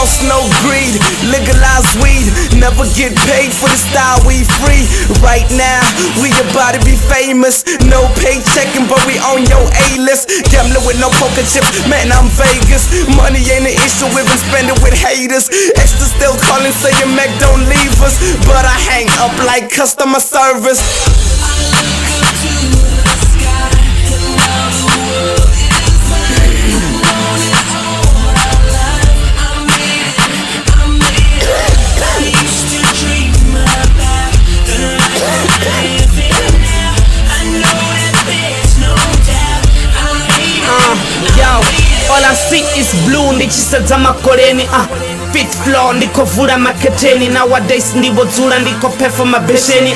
remorse, no greed. Legalize weed, never get paid for the style we free. Right now, we about to be famous. No paychecking, but we on your A-list. Gambling with no poker chips, man, I'm Vegas. Money ain't an issue, we've been spending with haters. Extra still calling, saying Mac don't leave us, but I hang up like customer service. All I see is blue, ndichisadza makoleni Fit flow, ndikovula maketeni Nowadays ndivodzula, ndikopefa mabesheni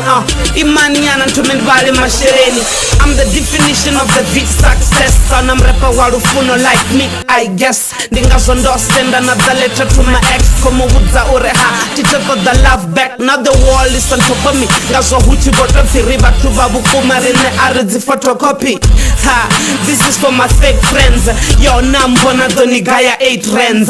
Imani yana ntume vale mashereni. I'm the definition of the beat success. Sana mrepa walufuno like me, I guess. Ndingazondo send another letter to my ex. Komu wudza ureha, teacher got the love back. Now the world is on top of me. Ngazo huchi bottom firiba tubabu kumarine aridzi photocopy. Ha, this is for my fake friends. Yo, nambona doni gaya 8 rens.